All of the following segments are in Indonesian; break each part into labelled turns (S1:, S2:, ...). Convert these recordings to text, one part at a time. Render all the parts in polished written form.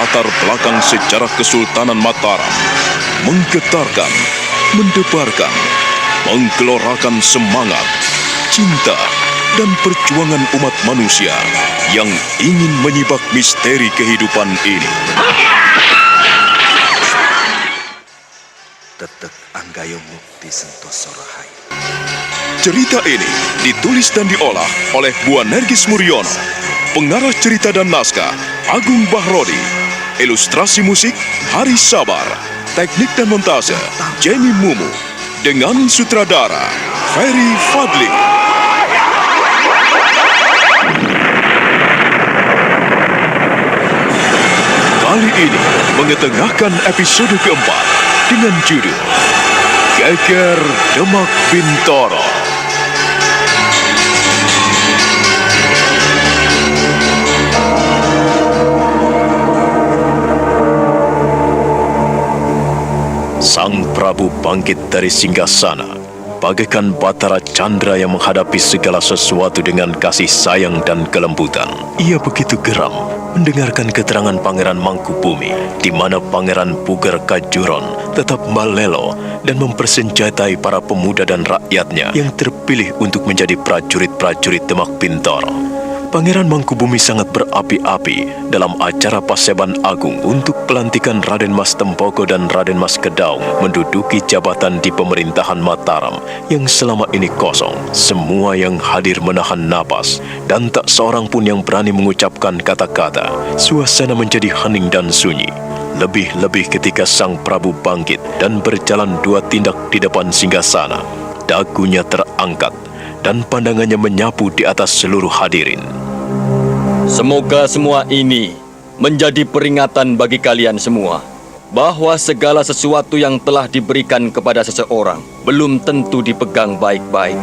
S1: latar belakang sejarah Kesultanan Mataram, menggetarkan, mendebarkan, menggelorakan semangat, cinta, dan perjuangan umat manusia yang ingin menyibak misteri kehidupan ini.
S2: Tetek Anggayo Mukti Sentosa Rahayu.
S1: Cerita ini ditulis dan diolah oleh Bu Nergis Muriono. Pengarah cerita dan naskah Agung Bahrodi. Ilustrasi musik Haris Sabar. Teknik dan montase Jenny Mumu. Dengan sutradara Ferry Fadli. Kali ini mengetengahkan episode keempat dengan judul Geger Demak Bintoro. Sang Prabu bangkit dari singgasana, bagaikan Batara Chandra yang menghadapi segala sesuatu dengan kasih sayang dan kelembutan. Ia begitu geram mendengarkan keterangan Pangeran Mangkubumi, di mana Pangeran Puger Kajuron tetap malelo dan mempersenjatai para pemuda dan rakyatnya yang terpilih untuk menjadi prajurit-prajurit Demak Bintoro. Pangeran Mangkubumi sangat berapi-api dalam acara Paseban Agung untuk pelantikan Raden Mas Tempoko dan Raden Mas Kedaung menduduki jabatan di pemerintahan Mataram yang selama ini kosong. Semua yang hadir menahan napas dan tak seorang pun yang berani mengucapkan kata-kata. Suasana menjadi hening dan sunyi. Lebih-lebih ketika Sang Prabu bangkit dan berjalan 2 tindak di depan singgasana. Dagunya terangkat dan pandangannya menyapu di atas seluruh hadirin.
S3: Semoga semua ini menjadi peringatan bagi kalian semua bahwa segala sesuatu yang telah diberikan kepada seseorang belum tentu dipegang baik-baik.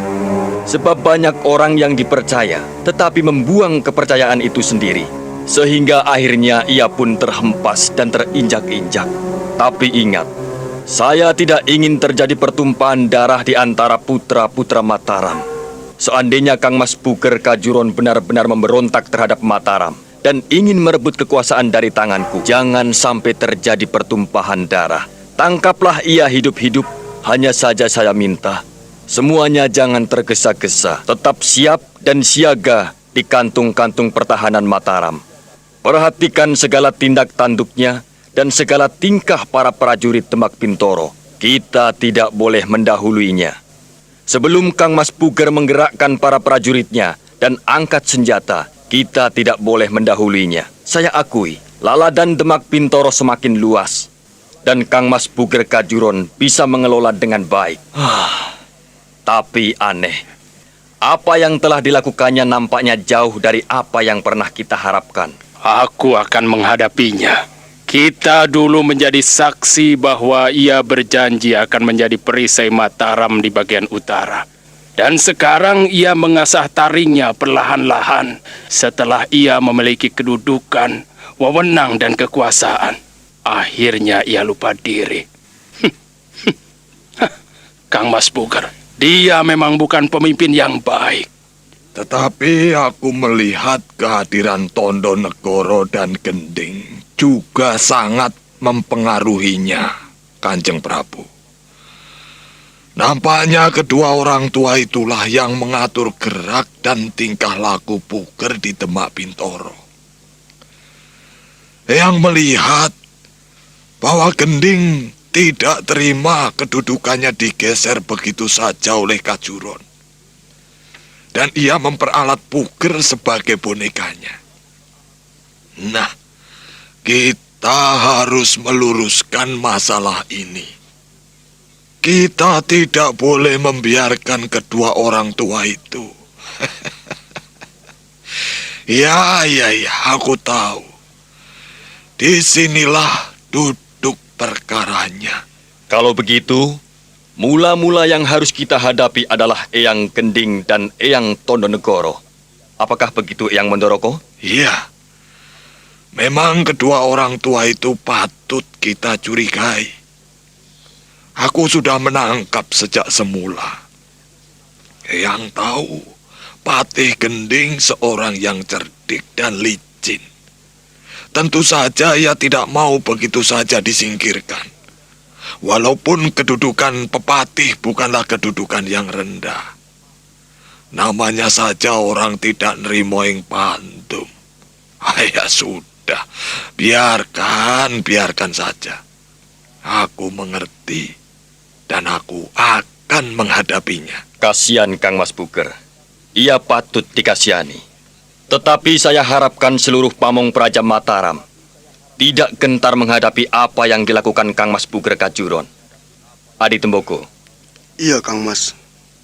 S3: Sebab banyak orang yang dipercaya tetapi membuang kepercayaan itu sendiri, sehingga akhirnya ia pun terhempas dan terinjak-injak. Tapi ingat, saya tidak ingin terjadi pertumpahan darah di antara putra-putra Mataram. Seandainya Kang Mas Puger Kajuron benar-benar memberontak terhadap Mataram dan ingin merebut kekuasaan dari tanganku, jangan sampai terjadi pertumpahan darah. Tangkaplah ia hidup-hidup. Hanya saja saya minta, semuanya jangan tergesa-gesa. Tetap siap dan siaga di kantung-kantung pertahanan Mataram. Perhatikan segala tindak tanduknya dan segala tingkah para prajurit Demak Bintoro. Kita tidak boleh mendahuluinya. Sebelum Kang Mas Puger menggerakkan para prajuritnya dan angkat senjata, kita tidak boleh mendahuluinya. Saya akui, laladan Demak Bintoro semakin luas, dan Kang Mas Puger Kajuron bisa mengelola dengan baik. Tapi aneh, apa yang telah dilakukannya nampaknya jauh dari apa yang pernah kita harapkan.
S4: Aku akan menghadapinya. Kita dulu menjadi saksi bahwa ia berjanji akan menjadi perisai Mataram di bagian utara. Dan sekarang ia mengasah taringnya perlahan-lahan setelah ia memiliki kedudukan, wewenang dan kekuasaan. Akhirnya ia lupa diri. Kang Mas Puger, dia memang bukan pemimpin yang baik.
S5: Tetapi aku melihat kehadiran Tondo Negoro dan Gending juga sangat mempengaruhinya, Kanjeng Prabu. Nampaknya kedua orang tua itulah yang mengatur gerak dan tingkah laku Puger di Demak Bintoro. Yang melihat bahwa Gending tidak terima kedudukannya digeser begitu saja oleh Kajuron. Dan ia memperalat Puger sebagai bonekanya. Nah, kita harus meluruskan masalah ini. Kita tidak boleh membiarkan kedua orang tua itu. Ya, aku tahu. Disinilah duduk perkaranya.
S3: Kalau begitu, mula-mula yang harus kita hadapi adalah Eyang Gending dan Eyang Tondonegoro. Apakah begitu, Eyang Mandoroko?
S5: Iya. Memang kedua orang tua itu patut kita curigai. Aku sudah menangkap sejak semula. Eyang tahu, Patih Gending seorang yang cerdik dan licin. tentu saja ia tidak mau begitu saja disingkirkan. Walaupun kedudukan pepatih bukanlah kedudukan yang rendah. Namanya saja orang tidak nerimo ing pantum. Ya sudah, biarkan saja. Aku mengerti dan aku akan menghadapinya.
S3: Kasihan Kang Mas Puger. Ia patut dikasihani. Tetapi saya harapkan seluruh pamong Praja Mataram tidak gentar menghadapi apa yang dilakukan Kang Mas Puger Kajuron. Adi Temboko.
S6: Iya, Kang Mas.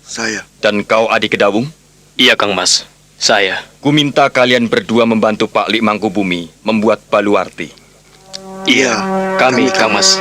S6: Saya.
S3: Dan kau Adi Kedawung?
S7: Iya, Kang Mas. Saya.
S3: Ku minta kalian berdua membantu Pak Lik Mangkubumi membuat baluarti.
S7: Iya, kami, Kang Mas.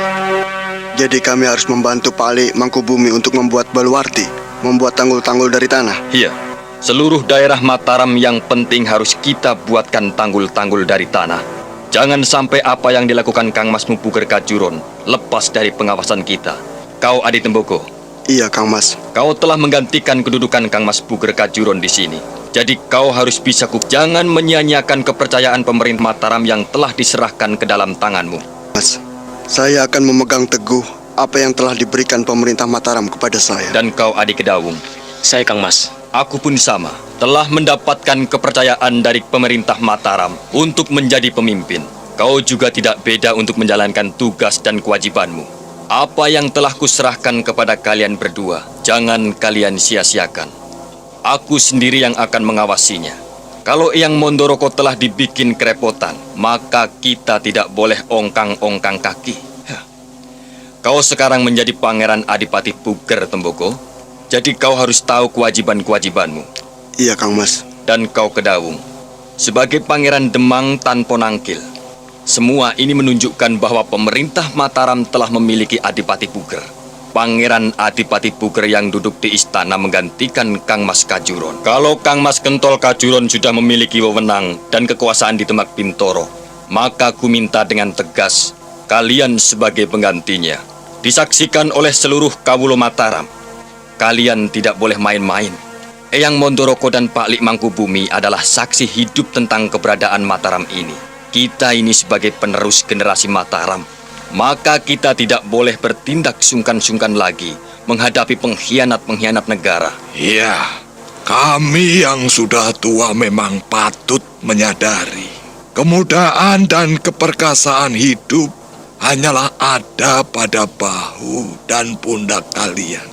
S6: Jadi kami harus membantu Pak Lik Mangkubumi untuk membuat baluarti, membuat tanggul-tanggul dari tanah.
S3: Iya, seluruh daerah Mataram yang penting harus kita buatkan tanggul-tanggul dari tanah. Jangan sampai apa yang dilakukan Kang Mas Puger Kajuron lepas dari pengawasan kita. Kau Adi Temboko.
S6: Iya, Kang Mas.
S3: Kau telah menggantikan kedudukan Kang Mas Puger Kajuron di sini. Jadi kau harus bisa jangan menyia-nyiakan kepercayaan pemerintah Mataram yang telah diserahkan ke dalam tanganmu.
S6: Mas, saya akan memegang teguh apa yang telah diberikan pemerintah Mataram kepada saya.
S3: Dan kau Adi Kedawung.
S7: Saya, Kang Mas.
S3: Aku pun sama, telah mendapatkan kepercayaan dari pemerintah Mataram untuk menjadi pemimpin. Kau juga tidak beda untuk menjalankan tugas dan kewajibanmu. Apa yang telah kuserahkan kepada kalian berdua, jangan kalian sia-siakan. Aku sendiri yang akan mengawasinya. Kalau Eyang Mondoroko telah dibikin kerepotan, maka kita tidak boleh ongkang-ongkang kaki. Kau sekarang menjadi Pangeran Adipati Puger, Temboko. Jadi kau harus tahu kewajiban-kewajibanmu.
S6: Iya, Kang Mas.
S3: Dan kau Kedawung, sebagai Pangeran Demang Tanpa Nangkil, semua ini menunjukkan bahwa pemerintah Mataram telah memiliki Adipati Puger. Pangeran Adipati Puger yang duduk di istana menggantikan Kang Mas Kajuron. Kalau Kang Mas Kentol Kajuron sudah memiliki wewenang dan kekuasaan di Demak Bintoro, maka ku minta dengan tegas, kalian sebagai penggantinya disaksikan oleh seluruh kawulo Mataram. Kalian tidak boleh main-main. Eyang Mondoroko dan Pak Lik Mangkubumi adalah saksi hidup tentang keberadaan Mataram ini. Kita ini sebagai penerus generasi Mataram, maka kita tidak boleh bertindak sungkan-sungkan lagi menghadapi pengkhianat-pengkhianat negara.
S5: Ya, kami yang sudah tua memang patut menyadari kemudahan dan keperkasaan hidup hanyalah ada pada bahu dan pundak kalian.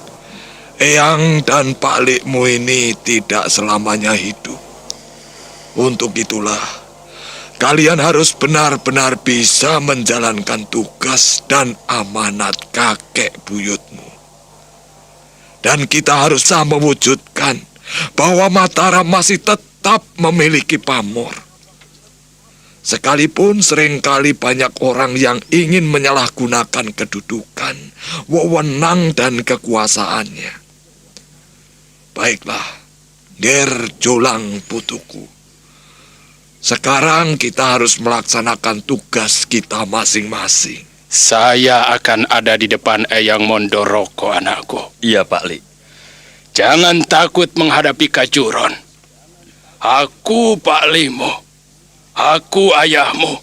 S5: Eyang dan Pak Likmu ini tidak selamanya hidup. Untuk itulah, kalian harus benar-benar bisa menjalankan tugas dan amanat kakek buyutmu. Dan kita harus bisa mewujudkan bahwa Mataram masih tetap memiliki pamor. Sekalipun seringkali banyak orang yang ingin menyalahgunakan kedudukan, wewenang dan kekuasaannya. Baiklah, Ger Jolang putuku. Sekarang kita harus melaksanakan tugas kita masing-masing.
S4: Saya akan ada di depan Eyang Mondoroko, anakku.
S3: Iya, Pak Lik.
S4: Jangan takut menghadapi Kajuron. Aku Pak Limo. Aku ayahmu.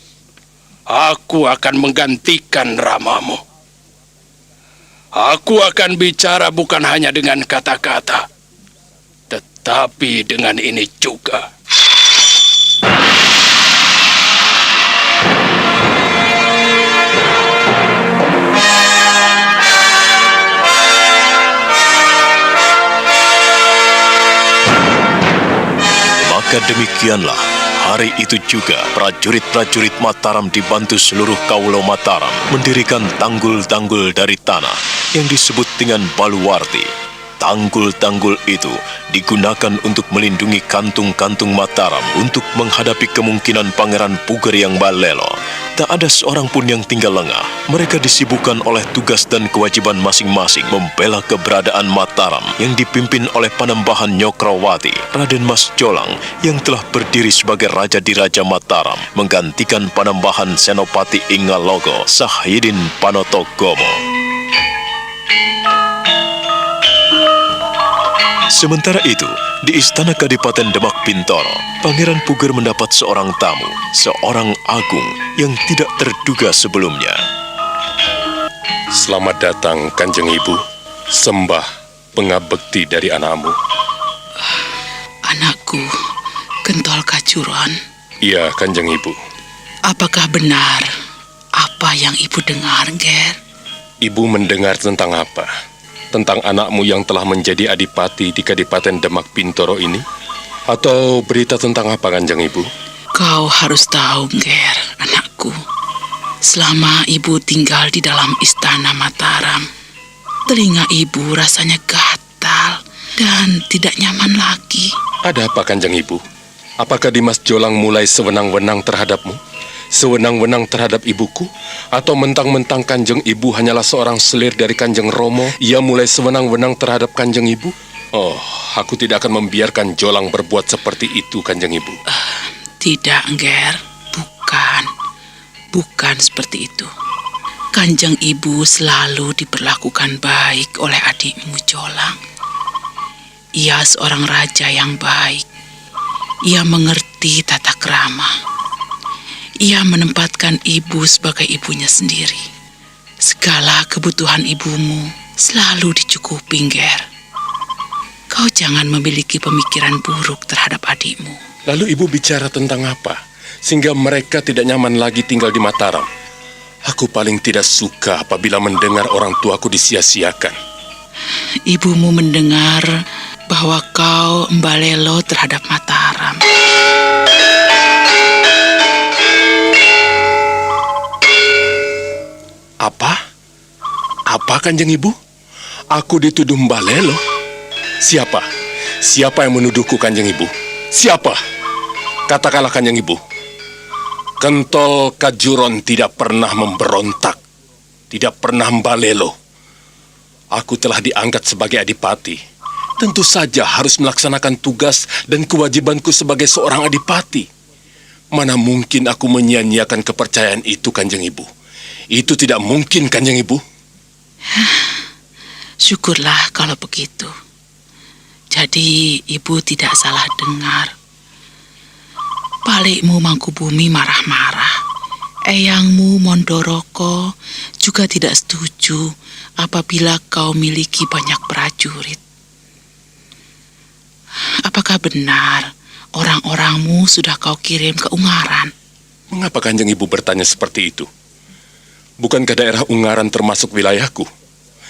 S4: Aku akan menggantikan ramamu. Aku akan bicara bukan hanya dengan kata-kata, tetapi dengan ini juga.
S1: Maka demikianlah, hari itu juga prajurit-prajurit Mataram dibantu seluruh kawulo Mataram mendirikan tanggul-tanggul dari tanah yang disebut dengan baluarti. Tanggul-tanggul itu digunakan untuk melindungi kantung-kantung Mataram untuk menghadapi kemungkinan Pangeran Puger yang balelo. Tak ada seorang pun yang tinggal lengah. Mereka disibukkan oleh tugas dan kewajiban masing-masing membela keberadaan Mataram yang dipimpin oleh Panembahan Nyokrawati, Raden Mas Jolang yang telah berdiri sebagai Raja di Raja Mataram menggantikan Panembahan Senopati Ingalogo, Sahyidin Panotogomo. Sementara itu, di istana Kadipaten Demak Bintoro, Pangeran Puger mendapat seorang tamu, seorang agung yang tidak terduga sebelumnya.
S8: Selamat datang, Kanjeng Ibu. Sembah pengabekti dari anakmu.
S9: Anakku, Gentol Kacuron.
S8: Iya, Kanjeng Ibu.
S9: Apakah benar apa yang ibu dengar, Ger?
S8: Ibu mendengar tentang apa? Tentang anakmu yang telah menjadi adipati di Kadipaten Demak Bintoro ini? Atau berita tentang apa, Kanjeng Ibu?
S9: Kau harus tahu, Ger, anakku. Selama ibu tinggal di dalam istana Mataram, telinga ibu rasanya gatal dan tidak nyaman lagi.
S8: Ada apa, Kanjeng Ibu? Apakah Dimas Jolang mulai sewenang-wenang terhadapmu? Sewenang-wenang terhadap ibuku? Atau mentang-mentang Kanjeng Ibu hanyalah seorang selir dari Kanjeng Romo, ia mulai sewenang-wenang terhadap Kanjeng Ibu? Oh, aku tidak akan membiarkan Jolang berbuat seperti itu, Kanjeng Ibu.
S9: Tidak, Ger. Bukan seperti itu. Kanjeng Ibu selalu diperlakukan baik oleh adikmu Jolang. Ia seorang raja yang baik. Ia mengerti tata krama. Ia menempatkan ibu sebagai ibunya sendiri. Segala kebutuhan ibumu selalu dicukupi, Ger. Kau jangan memiliki pemikiran buruk terhadap adikmu.
S8: Lalu ibu bicara tentang apa? Sehingga mereka tidak nyaman lagi tinggal di Mataram. Aku paling tidak suka apabila mendengar orang tuaku disia-siakan.
S9: Ibumu mendengar bahwa kau mbalelo terhadap Mataram.
S8: Apa? Apa, Kanjeng Ibu? Aku dituduh mbalelo? Siapa? Siapa yang menuduhku, Kanjeng Ibu? Siapa? Katakanlah, Kanjeng Ibu. Gentol Kacuron tidak pernah memberontak, tidak pernah mbalelo. Aku telah diangkat sebagai adipati. Tentu saja harus melaksanakan tugas dan kewajibanku sebagai seorang adipati. Mana mungkin aku menyia-nyiakan kepercayaan itu, Kanjeng Ibu? Itu tidak mungkin, Kanjeng Ibu.
S9: Syukurlah kalau begitu. Jadi ibu tidak salah dengar. Palikmu Mangkubumi marah-marah. Eyangmu Mondoroko juga tidak setuju apabila kau miliki banyak prajurit. Apakah benar orang-orangmu sudah kau kirim ke Ungaran?
S8: Mengapa Kanjeng Ibu bertanya seperti itu? Bukankah daerah Ungaran termasuk wilayahku?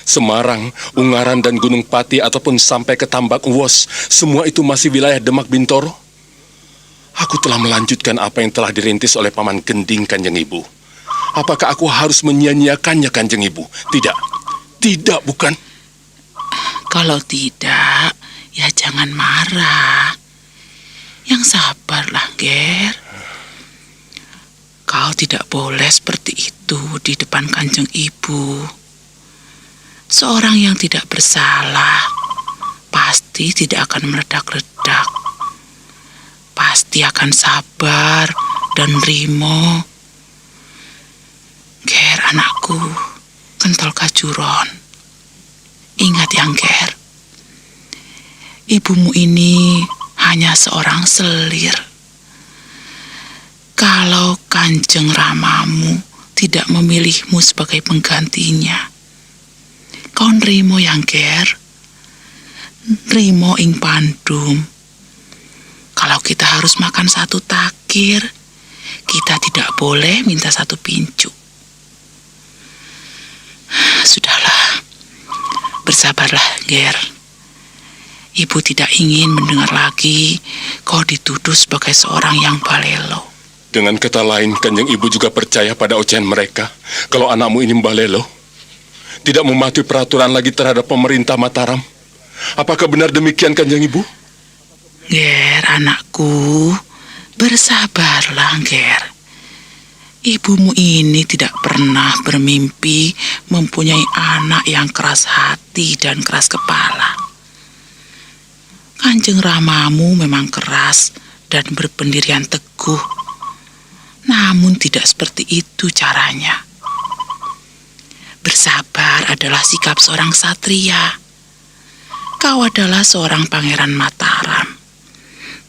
S8: Semarang, Ungaran, dan Gunung Pati ataupun sampai ke Tambak Uwos, semua itu masih wilayah Demak Bintoro. Aku telah melanjutkan apa yang telah dirintis oleh Paman Gending, Kanjeng Ibu. Apakah aku harus menyia-nyiakannya, Kanjeng Ibu? Tidak. Tidak, bukan?
S9: Kalau tidak, ya jangan marah. Yang sabarlah, Ger. Kau tidak boleh seperti itu di depan Kanjeng Ibu. Seorang yang tidak bersalah pasti tidak akan meledak-ledak. Pasti akan sabar dan rimo. Ger, anakku, Gentol Kacuron. Ingat yang Ger, ibumu ini hanya seorang selir. Kalau Kanjeng Ramamu tidak memilihmu sebagai penggantinya, kau nrimo yang Ger, nrimo ing pandum. Kalau kita harus makan satu takir, kita tidak boleh minta satu pincuk. Sudahlah, bersabarlah, Ger. Ibu tidak ingin mendengar lagi kau dituduh sebagai seorang yang balelo.
S8: Dengan kata lain, Kanjeng Ibu juga percaya pada ocehan mereka kalau anakmu ini mbalelo? Tidak mematuhi peraturan lagi terhadap pemerintah Mataram? Apakah benar demikian, Kanjeng Ibu?
S9: Ger, anakku, bersabarlah, Ger. Ibumu ini tidak pernah bermimpi mempunyai anak yang keras hati dan keras kepala. Kanjeng Ramamu memang keras dan berpendirian teguh. Namun tidak seperti itu caranya. Bersabar adalah sikap seorang satria. Kau adalah seorang pangeran Mataram,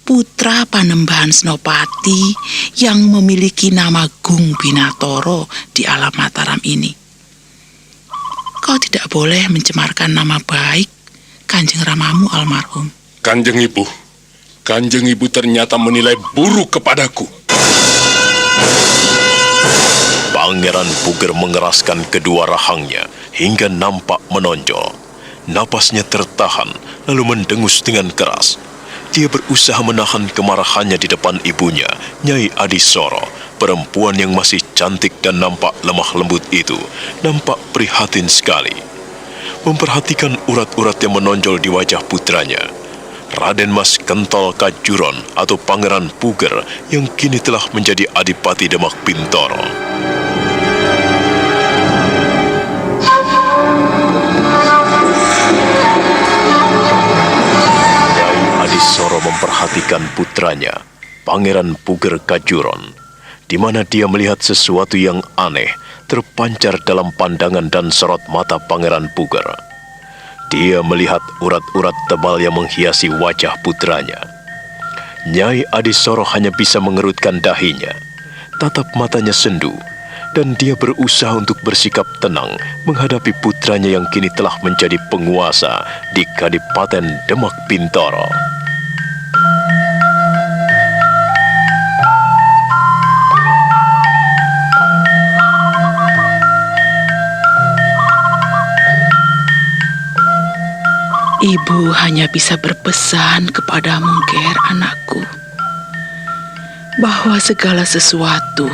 S9: putra Panembahan Senopati yang memiliki nama Gung Binatoro di alam Mataram ini. Kau tidak boleh mencemarkan nama baik Kanjeng Ramamu almarhum.
S8: Kanjeng Ibu ternyata menilai buruk kepadaku.
S1: Pangeran Puger mengeraskan kedua rahangnya hingga nampak menonjol. Napasnya tertahan, lalu mendengus dengan keras. Dia berusaha menahan kemarahannya di depan ibunya, Nyai Adisoro. Perempuan yang masih cantik dan nampak lemah lembut itu nampak prihatin sekali. Memperhatikan urat-urat yang menonjol di wajah putranya, Raden Mas Kentol Kajuron atau Pangeran Puger yang kini telah menjadi Adipati Demak Bintoro. Adisoro memperhatikan putranya, Pangeran Puger Kajuron, di mana dia melihat sesuatu yang aneh terpancar dalam pandangan dan sorot mata Pangeran Puger. Dia melihat urat-urat tebal yang menghiasi wajah putranya. Nyai Adisoro hanya bisa mengerutkan dahinya. Tatap matanya sendu, dan dia berusaha untuk bersikap tenang menghadapi putranya yang kini telah menjadi penguasa di Kadipaten Demak Bintoro.
S9: Ibu hanya bisa berpesan kepadamu, Ger, anakku, bahwa segala sesuatu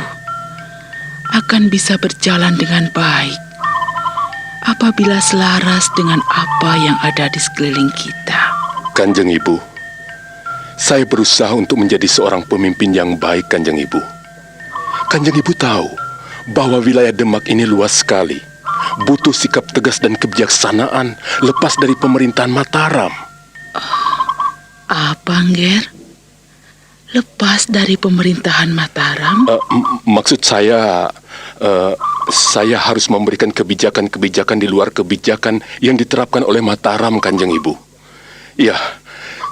S9: akan bisa berjalan dengan baik apabila selaras dengan apa yang ada di sekeliling kita.
S8: Kanjeng Ibu, saya berusaha untuk menjadi seorang pemimpin yang baik, Kanjeng Ibu. Kanjeng Ibu tahu bahwa wilayah Demak ini luas sekali. Butuh sikap tegas dan kebijaksanaan lepas dari pemerintahan Mataram.
S9: Apa, Ger? Lepas dari pemerintahan Mataram?
S8: Maksud saya harus memberikan kebijakan-kebijakan di luar kebijakan yang diterapkan oleh Mataram, Kanjeng Ibu. Ya,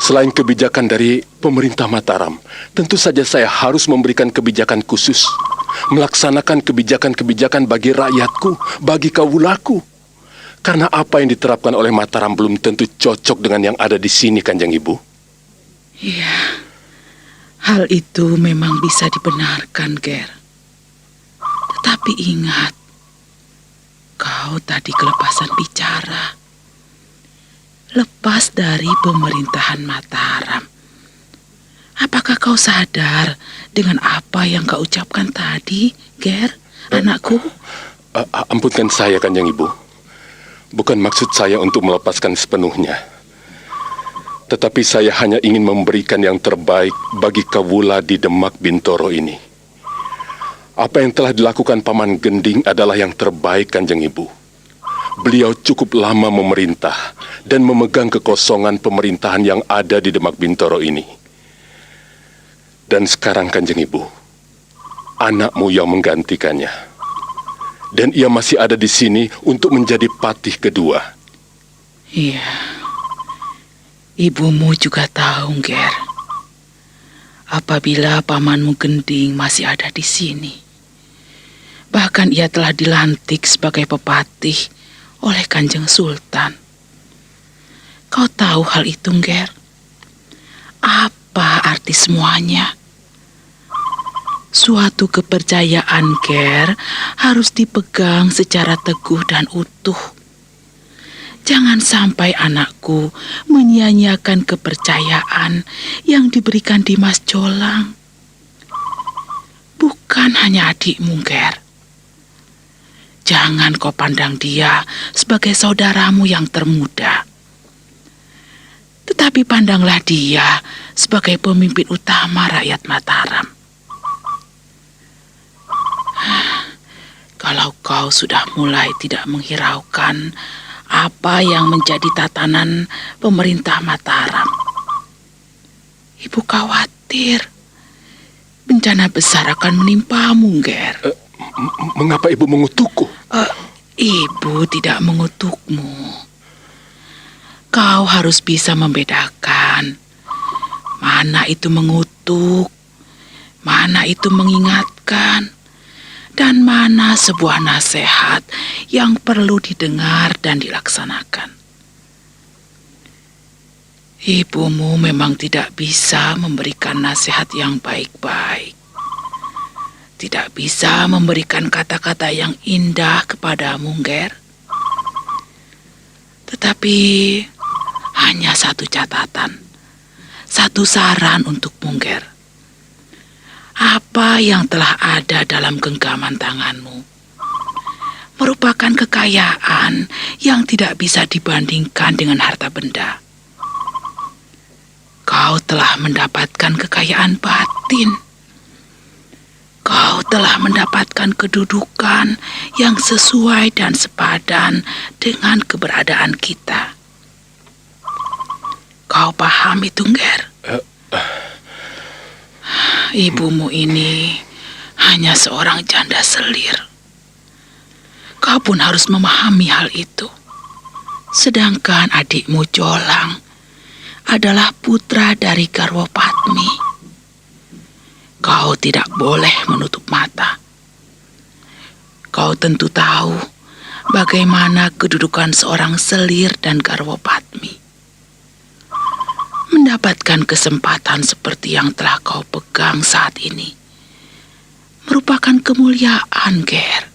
S8: selain kebijakan dari pemerintah Mataram, tentu saja saya harus memberikan kebijakan khusus, melaksanakan kebijakan-kebijakan bagi rakyatku, bagi kawulaku. Karena apa yang diterapkan oleh Mataram belum tentu cocok dengan yang ada di sini, Kanjeng Ibu.
S9: Iya, hal itu memang bisa dibenarkan, Ger. Tetapi ingat, kau tadi kelepasan bicara. Lepas dari pemerintahan Mataram. Apakah kau sadar dengan apa yang kau ucapkan tadi, Ger, anakku?
S8: Ampunkan saya, Kanjeng Ibu. Bukan maksud saya untuk melepaskan sepenuhnya. Tetapi saya hanya ingin memberikan yang terbaik bagi kawula di Demak Bintoro ini. Apa yang telah dilakukan Paman Gending adalah yang terbaik, Kanjeng Ibu. Beliau cukup lama memerintah dan memegang kekosongan pemerintahan yang ada di Demak Bintoro ini. Dan sekarang, Kanjeng Ibu, anakmu yang menggantikannya. Dan ia masih ada di sini untuk menjadi patih kedua.
S9: Iya, ibumu juga tahu, Ger. Apabila pamanmu Gending masih ada di sini, bahkan ia telah dilantik sebagai pepatih oleh Kanjeng Sultan. Kau tahu hal itu, Ger? Apa arti semuanya? Suatu kepercayaan, Ger, harus dipegang secara teguh dan utuh. Jangan sampai anakku menyia-nyiakan kepercayaan yang diberikan Dimas Jolang. Bukan hanya adikmu, Ger. Jangan kau pandang dia sebagai saudaramu yang termuda. Tetapi pandanglah dia sebagai pemimpin utama rakyat Mataram. Kalau kau sudah mulai tidak menghiraukan apa yang menjadi tatanan pemerintah Mataram, Ibu khawatir bencana besar akan menimpamu, Ger.
S8: Mengapa Ibu mengutukku?
S9: Ibu tidak mengutukmu. Kau harus bisa membedakan mana itu mengutuk, mana itu mengingatkan, dan mana sebuah nasihat yang perlu didengar dan dilaksanakan. Ibumu memang tidak bisa memberikan nasihat yang baik-baik. Tidak bisa memberikan kata-kata yang indah kepadamu, Ger. Tetapi hanya satu catatan, satu saran untuk Ger. Apa yang telah ada dalam genggaman tanganmu merupakan kekayaan yang tidak bisa dibandingkan dengan harta benda. Kau telah mendapatkan kekayaan batin. Kau telah mendapatkan kedudukan yang sesuai dan sepadan dengan keberadaan kita. Kau paham itu, Ger? Ibumu ini hanya seorang janda selir. Kau pun harus memahami hal itu. Sedangkan adikmu Jolang adalah putra dari Garwo Patmi. Kau tidak boleh menutup mata. Kau tentu tahu bagaimana kedudukan seorang selir dan Garwo Patmi. Mendapatkan kesempatan seperti yang telah kau pegang saat ini merupakan kemuliaan, Ger.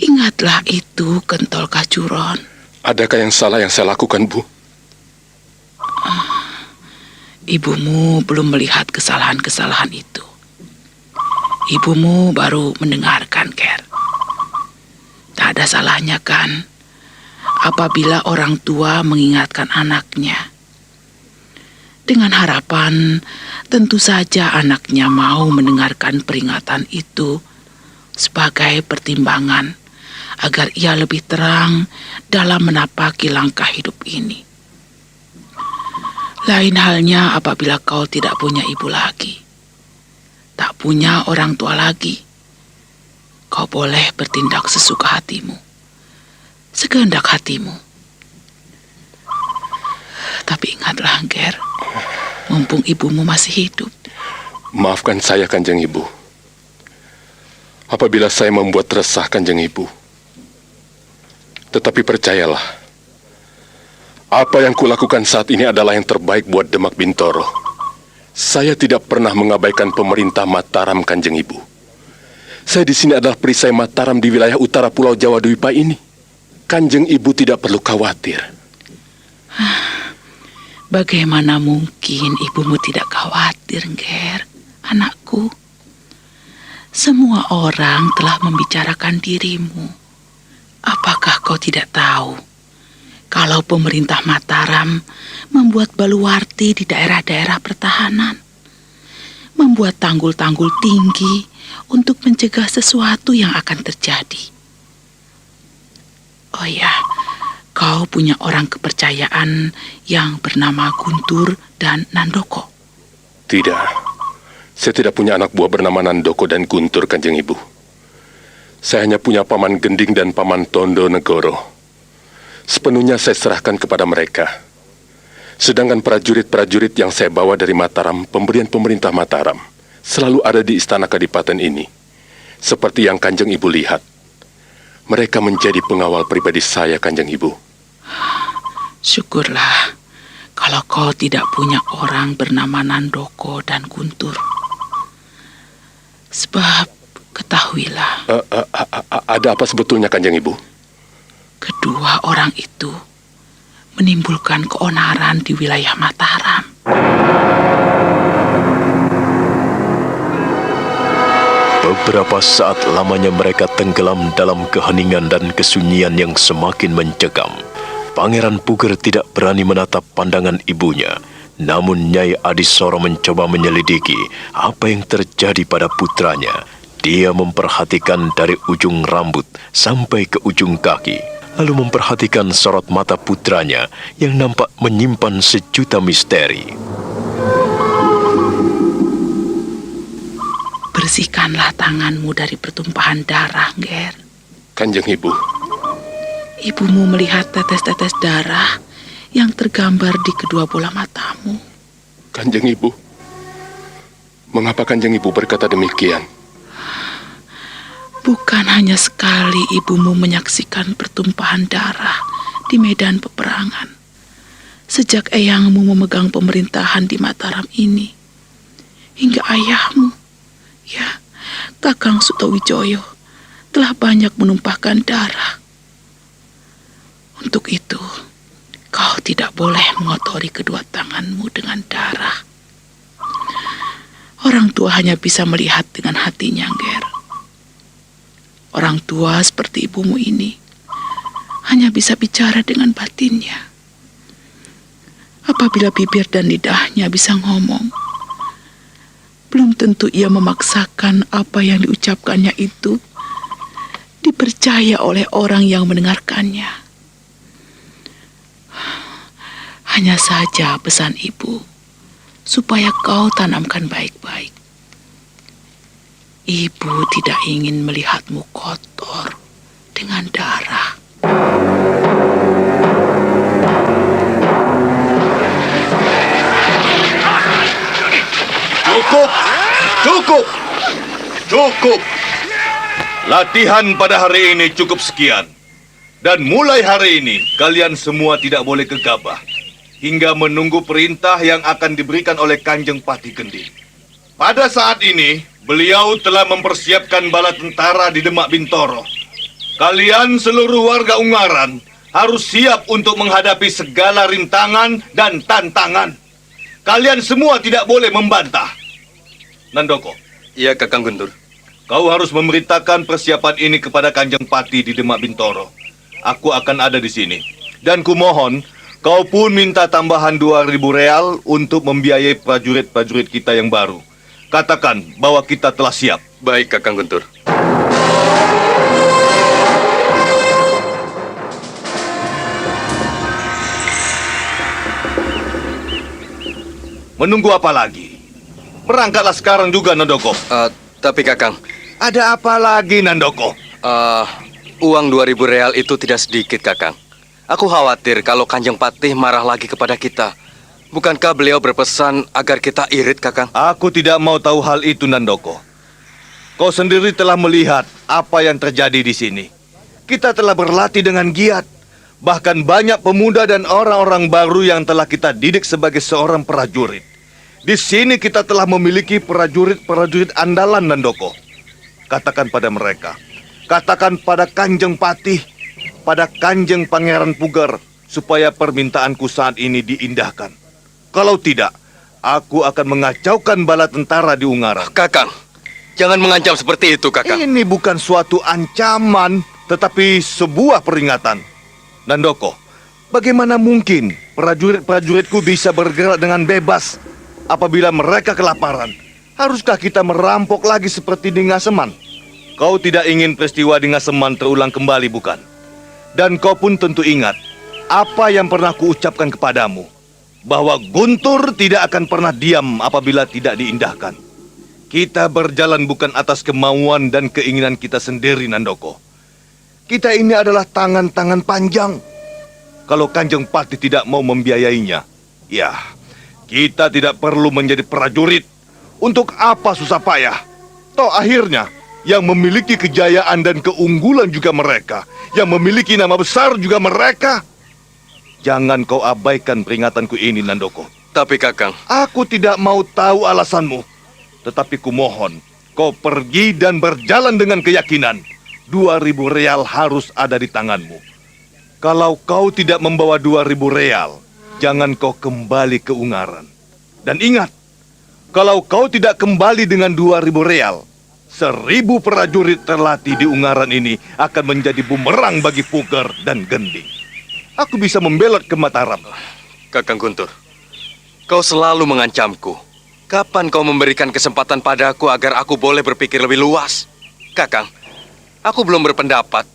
S9: Ingatlah itu, Kentol Kacuron.
S8: Adakah yang salah yang saya lakukan, Bu?
S9: Ibumu belum melihat kesalahan-kesalahan itu. Ibumu baru mendengarkan, Ger. Tak ada salahnya kan apabila orang tua mengingatkan anaknya. Dengan harapan tentu saja anaknya mau mendengarkan peringatan itu sebagai pertimbangan agar ia lebih terang dalam menapaki langkah hidup ini. Lain halnya apabila kau tidak punya ibu lagi, tak punya orang tua lagi. Kau boleh bertindak sesuka hatimu, sekehendak hatimu. Tapi ingatlah, Ger, mumpung ibumu masih hidup.
S8: Maafkan saya, Kanjeng Ibu. Apabila saya membuat resah Kanjeng Ibu. Tetapi percayalah, apa yang kulakukan saat ini adalah yang terbaik buat Demak Bintoro. Saya tidak pernah mengabaikan pemerintah Mataram, Kanjeng Ibu. Saya di sini adalah perisai Mataram di wilayah utara Pulau Jawa Dwipa ini. Kanjeng Ibu tidak perlu khawatir.
S9: Bagaimana mungkin ibumu tidak khawatir, Ger, anakku? Semua orang telah membicarakan dirimu. Apakah kau tidak tahu kalau pemerintah Mataram membuat baluarti di daerah-daerah pertahanan, membuat tanggul-tanggul tinggi untuk mencegah sesuatu yang akan terjadi? Oh ya, kau punya orang kepercayaan yang bernama Guntur dan Nandoko?
S8: Tidak, saya tidak punya anak buah bernama Nandoko dan Guntur, Kanjeng Ibu. Saya hanya punya Paman Gending dan Paman Tondo Negoro. Sepenuhnya saya serahkan kepada mereka. Sedangkan prajurit-prajurit yang saya bawa dari Mataram, pemberian pemerintah Mataram, selalu ada di istana kadipaten ini. Seperti yang Kanjeng Ibu lihat. Mereka menjadi pengawal pribadi saya, Kanjeng Ibu.
S9: Syukurlah kalau kau tidak punya orang bernama Nandoko dan Guntur. Sebab ketahuilah.
S8: Ada apa sebetulnya, Kanjeng Ibu?
S9: Kedua orang itu menimbulkan keonaran di wilayah Mataram.
S1: Beberapa saat lamanya mereka tenggelam dalam keheningan dan kesunyian yang semakin mencekam. Pangeran Puger tidak berani menatap pandangan ibunya. Namun Nyai Adisoro mencoba menyelidiki apa yang terjadi pada putranya. Dia memperhatikan dari ujung rambut sampai ke ujung kaki, lalu memperhatikan sorot mata putranya yang nampak menyimpan sejuta misteri.
S9: Bersihkanlah tanganmu dari pertumpahan darah, Ger.
S8: Kanjeng Ibu.
S9: Ibumu melihat tetes-tetes darah yang tergambar di kedua bola matamu.
S8: Kanjeng Ibu, mengapa Kanjeng Ibu berkata demikian?
S9: Bukan hanya sekali ibumu menyaksikan pertumpahan darah di medan peperangan. Sejak eyangmu memegang pemerintahan di Mataram ini, hingga ayahmu, ya, Kakang Sutawijoyo, telah banyak menumpahkan darah. Untuk itu, kau tidak boleh mengotori kedua tanganmu dengan darah. Orang tua hanya bisa melihat dengan hatinya, Nger. Orang tua seperti ibumu ini hanya bisa bicara dengan batinnya. Apabila bibir dan lidahnya bisa ngomong, belum tentu ia memaksakan apa yang diucapkannya itu dipercaya oleh orang yang mendengarkannya. Hanya saja pesan ibu, supaya kau tanamkan baik-baik. Ibu tidak ingin melihatmu kotor dengan darah.
S1: Cukup! Cukup! Cukup! Latihan pada hari ini cukup sekian. Dan mulai hari ini, kalian semua tidak boleh gegabah hingga menunggu perintah yang akan diberikan oleh Kanjeng Patih Gending. Pada saat ini, beliau telah mempersiapkan bala tentara di Demak Bintoro. Kalian seluruh warga Ungaran harus siap untuk menghadapi segala rintangan dan tantangan. Kalian semua tidak boleh membantah. Nandoko.
S3: Iya, Kakang Guntur.
S1: Kau harus memerintahkan persiapan ini kepada Kanjeng Patih di Demak Bintoro. Aku akan ada di sini. Dan kumohon, kau pun minta tambahan 2.000 real untuk membiayai prajurit-prajurit kita yang baru. Katakan bahwa kita telah siap.
S3: Baik, Kakang Guntur.
S1: Menunggu apa lagi? Berangkatlah sekarang juga, Nandoko.
S3: Tapi Kakang,
S1: Ada apa lagi, Nandoko?
S3: uang 2.000 real itu tidak sedikit, Kakang. Aku khawatir kalau Kanjeng Patih marah lagi kepada kita. Bukankah beliau berpesan agar kita irit, Kakang?
S1: Aku tidak mau tahu hal itu, Nandoko. Kau sendiri telah melihat apa yang terjadi di sini. Kita telah berlatih dengan giat. Bahkan banyak pemuda dan orang-orang baru yang telah kita didik sebagai seorang prajurit. Di sini kita telah memiliki prajurit-prajurit andalan, Nandoko. Katakan pada mereka, katakan pada Kanjeng Patih, pada Kanjeng Pangeran Pugar, supaya permintaanku saat ini diindahkan. Kalau tidak, aku akan mengacaukan bala tentara di Ungaran.
S3: Kakang, jangan mengancam seperti itu, Kakang.
S1: Ini bukan suatu ancaman, tetapi sebuah peringatan. Nandoko, bagaimana mungkin prajurit-prajuritku bisa bergerak dengan bebas apabila mereka kelaparan? Haruskah kita merampok lagi seperti di Ngaseman? Kau tidak ingin peristiwa di Ngaseman terulang kembali, bukan? Dan kau pun tentu ingat apa yang pernah kuucapkan kepadamu, bahwa Guntur tidak akan pernah diam apabila tidak diindahkan. Kita berjalan bukan atas kemauan dan keinginan kita sendiri, Nandoko. Kita ini adalah tangan-tangan panjang. Kalau Kanjeng Patih tidak mau membiayainya, ya, kita tidak perlu menjadi prajurit. Untuk apa susah payah? Toh akhirnya, yang memiliki kejayaan dan keunggulan juga mereka. Yang memiliki nama besar juga mereka. Jangan kau abaikan peringatanku ini, Nandoko.
S3: Tapi Kakang,
S1: Aku tidak mau tahu alasanmu. Tetapi kumohon, kau pergi dan berjalan dengan keyakinan. 2.000 real harus ada di tanganmu. Kalau kau tidak membawa 2.000 real, jangan kau kembali ke Ungaran. Dan ingat, kalau kau tidak kembali dengan 2.000 real, 1.000 prajurit terlatih di Ungaran ini akan menjadi bumerang bagi Pugar dan Gending. Aku bisa membelot ke Mataram.
S3: Kakang Guntur, kau selalu mengancamku. Kapan kau memberikan kesempatan padaku agar aku boleh berpikir lebih luas? Kakang, aku belum berpendapat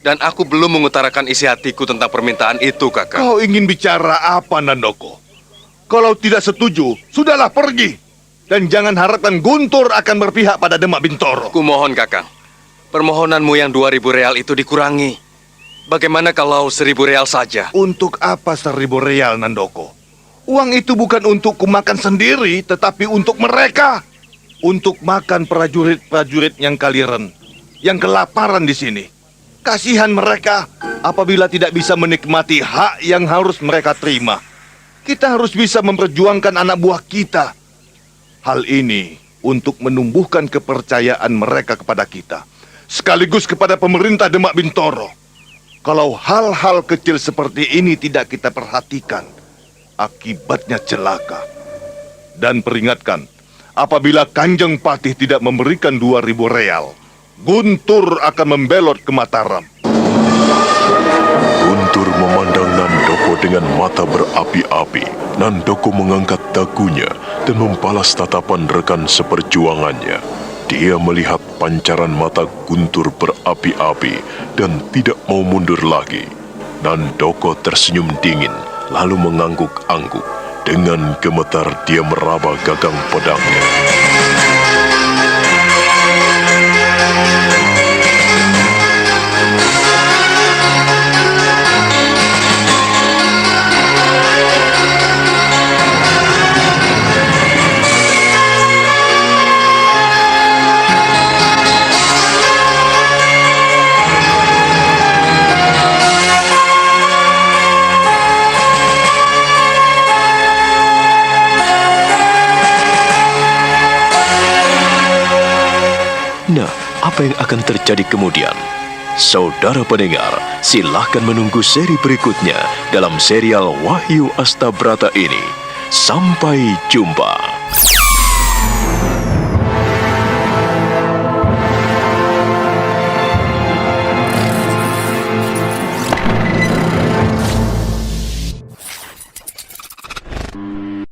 S3: dan aku belum mengutarakan isi hatiku tentang permintaan itu, Kakang.
S1: Kau ingin bicara apa, Nandoko? Kalau tidak setuju, sudahlah pergi. Dan jangan harapkan Guntur akan berpihak pada Demak Bintoro.
S3: Kumohon, Kakang. Permohonanmu yang 2.000 real itu dikurangi.
S10: Bagaimana kalau 1.000 real saja?
S11: Untuk apa 1.000 real, Nandoko? Uang itu bukan untuk kumakan sendiri, tetapi untuk mereka. Untuk makan prajurit-prajurit yang kaliren, yang kelaparan di sini. Kasihan mereka apabila tidak bisa menikmati hak yang harus mereka terima. Kita harus bisa memperjuangkan anak buah kita. Hal ini untuk menumbuhkan kepercayaan mereka kepada kita, sekaligus kepada pemerintah Demak Bintoro. Kalau hal-hal kecil seperti ini tidak kita perhatikan, akibatnya celaka. Dan peringatkan, apabila Kanjeng Patih tidak memberikan 2.000 real, Guntur akan membelot ke Mataram.
S1: Guntur memandang Nandoko dengan mata berapi-api. Nandoko mengangkat dagunya dan membalas tatapan rekan seperjuangannya. Dia melihat pancaran mata Guntur berapi-api dan tidak mau mundur lagi. Nandoko tersenyum dingin, lalu mengangguk-angguk. Dengan gemetar dia meraba gagang pedangnya. Nah, apa yang akan terjadi kemudian? Saudara pendengar, silahkan menunggu seri berikutnya dalam serial Wahyu Astabrata ini. Sampai jumpa.